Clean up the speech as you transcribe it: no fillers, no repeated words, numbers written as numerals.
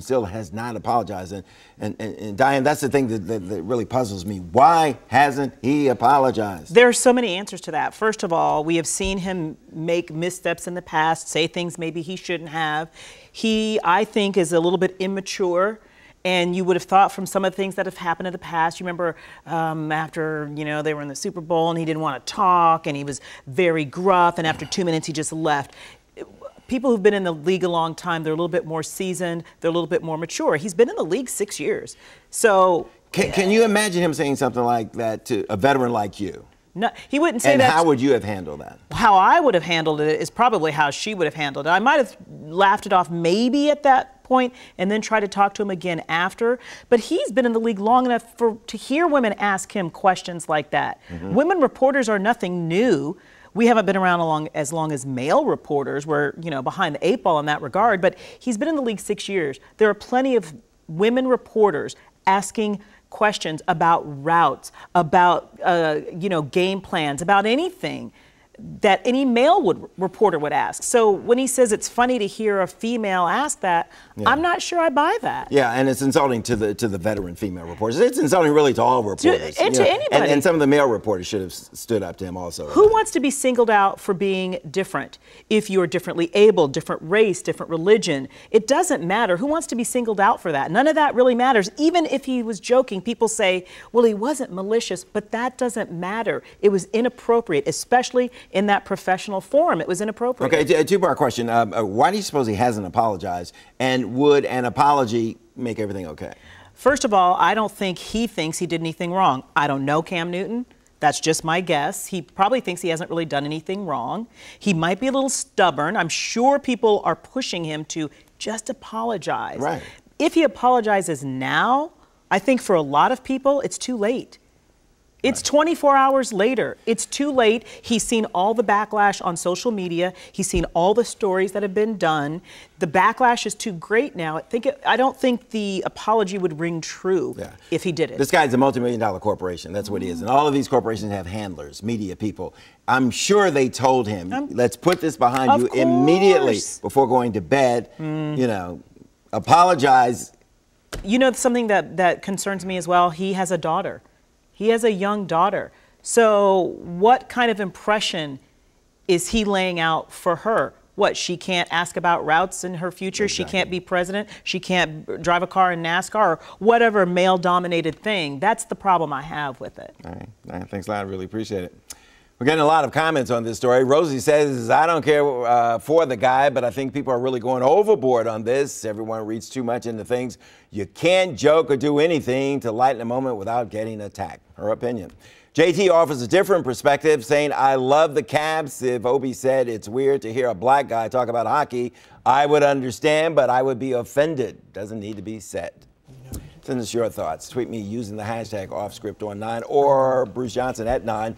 still has not apologized. And Diane, that's the thing that really puzzles me. Why hasn't he apologized? There are so many answers to that. First of all, we have seen him make missteps in the past, say things maybe he shouldn't have. He, I think, is a little bit immature. And you would have thought from some of the things that have happened in the past, you remember after, they were in the Super Bowl and he didn't want to talk and he was very gruff, and after 2 minutes he just left. People who've been in the league a long time, they're a little bit more seasoned, they're a little bit more mature. He's been in the league 6 years. So can you imagine him saying something like that to a veteran like you? No, he wouldn't say that. And how would you have handled that? How I would have handled it is probably how she would have handled it. I might have laughed it off maybe at that point and then tried to talk to him again after. But he's been in the league long enough to hear women ask him questions like that. Mm-hmm. Women reporters are nothing new. We haven't been around as long as male reporters. We're, behind the 8 ball in that regard. But he's been in the league 6 years. There are plenty of women reporters asking questions about routes, about game plans, about anything that any male reporter would ask. So when he says it's funny to hear a female ask that, yeah. I'm not sure I buy that. Yeah, and it's insulting to the veteran female reporters. It's insulting really to all reporters. And to anybody. And some of the male reporters should have stood up to him also. Who wants to be singled out for being different? If you're differently able, different race, different religion, it doesn't matter. Who wants to be singled out for that? None of that really matters. Even if he was joking, people say, well, he wasn't malicious, but that doesn't matter. It was inappropriate, especially in that professional forum. It was inappropriate. Okay, a two-part question. Why do you suppose he hasn't apologized? And would an apology make everything okay? First of all, I don't think he thinks he did anything wrong. I don't know Cam Newton. That's just my guess. He probably thinks he hasn't really done anything wrong. He might be a little stubborn. I'm sure people are pushing him to just apologize. Right. If he apologizes now, I think for a lot of people, it's too late. It's 24 hours later. It's too late. He's seen all the backlash on social media. He's seen all the stories that have been done. The backlash is too great now. I don't think the apology would ring true if he did it. This guy's a multi-million-dollar corporation. That's what he is. And all of these corporations have handlers, media people. I'm sure they told him, let's put this behind you immediately before going to bed. Apologize. Something that concerns me as well, he has a daughter. He has a young daughter. So what kind of impression is he laying out for her? What, she can't ask about routes in her future? Exactly. She can't be president? She can't drive a car in NASCAR? Or whatever male-dominated thing. That's the problem I have with it. All right. Thanks a lot. I really appreciate it. We're getting a lot of comments on this story. Rosie says, I don't care for the guy, but I think people are really going overboard on this. Everyone reads too much into things. You can't joke or do anything to lighten a moment without getting attacked. Her opinion. JT offers a different perspective, saying, I love the Cavs. If Obi said it's weird to hear a black guy talk about hockey, I would understand, but I would be offended. Doesn't need to be said. Send us your thoughts. Tweet me using the hashtag OffScript on 9 or Bruce Johnson at 9.